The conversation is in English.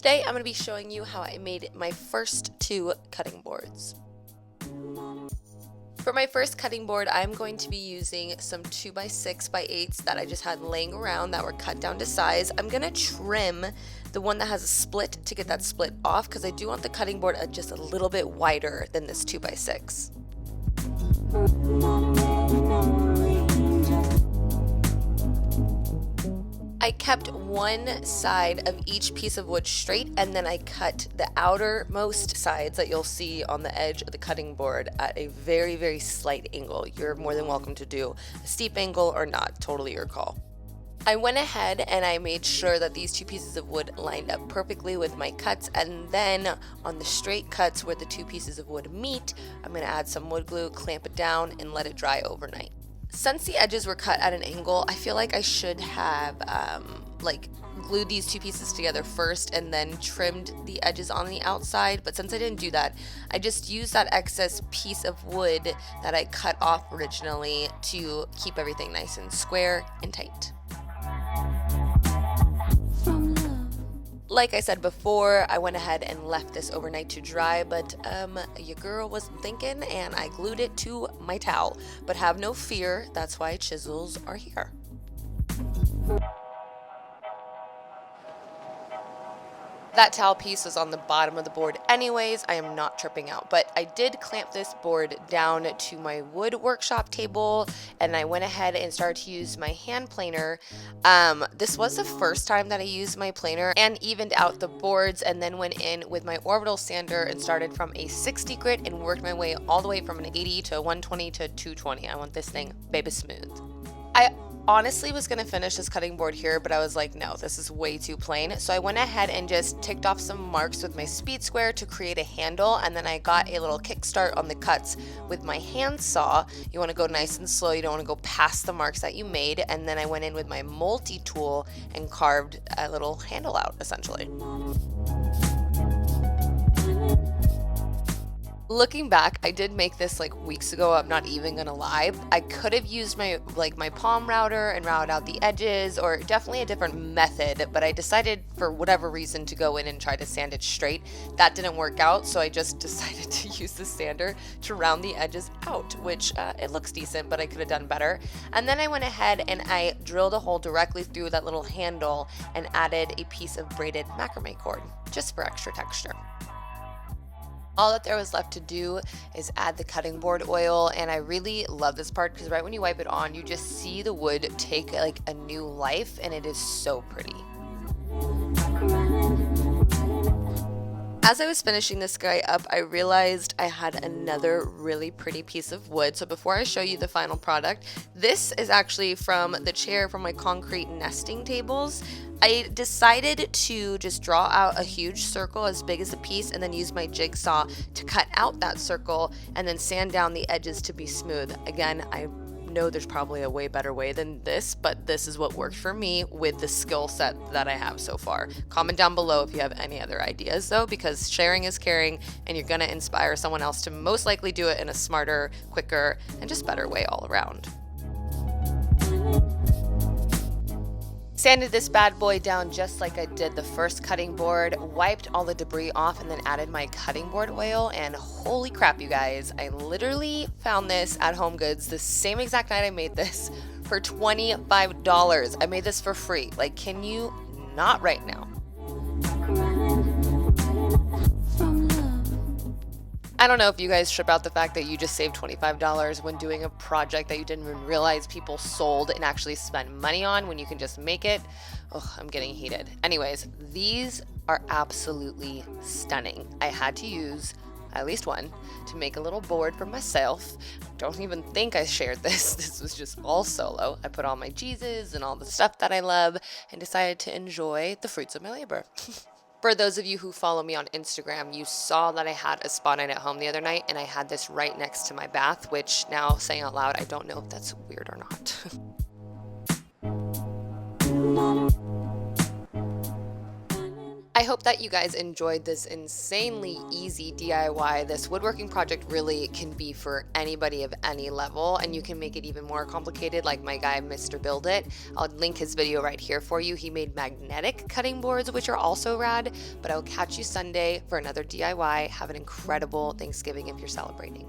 Today I'm going to be showing you how I made my first two cutting boards. For my first cutting board, I'm going to be using some 2x6x8s that I just had laying around that were cut down to size. I'm going to trim the one that has a split to get that split off because I do want the cutting board just a little bit wider than this 2x6. I kept one side of each piece of wood straight, and then I cut the outermost sides that you'll see on the edge of the cutting board at a very, very slight angle. You're more than welcome to do a steep angle or not, totally your call. I went ahead and I made sure that these two pieces of wood lined up perfectly with my cuts, and then on the straight cuts where the two pieces of wood meet, I'm going to add some wood glue, clamp it down, and let it dry overnight. Since the edges were cut at an angle, I feel like I should have glued these two pieces together first and then trimmed the edges on the outside, but since I didn't do that, I just used that excess piece of wood that I cut off originally to keep everything nice and square and tight. Like I said before, I went ahead and left this overnight to dry, but your girl wasn't thinking and I glued it to my towel. But have no fear, that's why chisels are here. That towel piece was on the bottom of the board anyways. I am not tripping out, but I did clamp this board down to my wood workshop table, and I went ahead and started to use my hand planer. This was the first time that I used my planer and evened out the boards, and then went in with my orbital sander and started from a 60 grit and worked my way all the way from an 80 to 120 to 220. I want this thing baby smooth. I honestly was going to finish this cutting board here, but I was like, no, this is way too plain. So I went ahead and just ticked off some marks with my speed square to create a handle, and then I got a little kickstart on the cuts with my hand saw. You want to go nice and slow, you don't want to go past the marks that you made, and then I went in with my multi-tool and carved a little handle out essentially. Looking back, I did make this like weeks ago, I'm not even gonna lie. I could have used my palm router and routed out the edges, or definitely a different method, but I decided for whatever reason to go in and try to sand it straight. That didn't work out, so I just decided to use the sander to round the edges out, which it looks decent, but I could have done better. And then I went ahead and I drilled a hole directly through that little handle and added a piece of braided macrame cord, just for extra texture. All that there was left to do is add the cutting board oil, and I really love this part because right when you wipe it on, you just see the wood take like a new life, and it is so pretty. As I was finishing this guy up, I realized I had another really pretty piece of wood. So before I show you the final product, this is actually from the chair from my concrete nesting tables. I decided to just draw out a huge circle as big as a piece and then use my jigsaw to cut out that circle and then sand down the edges to be smooth. Again, I know there's probably a way better way than this, but this is what worked for me with the skill set that I have so far. Comment down below if you have any other ideas though, because sharing is caring, and you're gonna inspire someone else to most likely do it in a smarter, quicker, and just better way all around. Sanded this bad boy down just like I did the first cutting board, wiped all the debris off, and then added my cutting board oil, and holy crap, you guys, I literally found this at Home Goods the same exact night I made this for $25. I made this for free. Like, can you not right now? I don't know if you guys trip out the fact that you just saved $25 when doing a project that you didn't even realize people sold and actually spent money on when you can just make it. Oh, I'm getting heated. Anyways, these are absolutely stunning. I had to use at least one to make a little board for myself. Don't even think I shared this. This was just all solo. I put all my cheeses and all the stuff that I love and decided to enjoy the fruits of my labor. For those of you who follow me on Instagram, you saw that I had a spa night at home the other night, and I had this right next to my bath, which now saying out loud, I don't know if that's weird or not. I hope that you guys enjoyed this insanely easy DIY. This woodworking project really can be for anybody of any level, and you can make it even more complicated like my guy Mr. Build It. I'll link his video right here for you. He made magnetic cutting boards, which are also rad, but I'll catch you Sunday for another DIY. Have an incredible Thanksgiving if you're celebrating.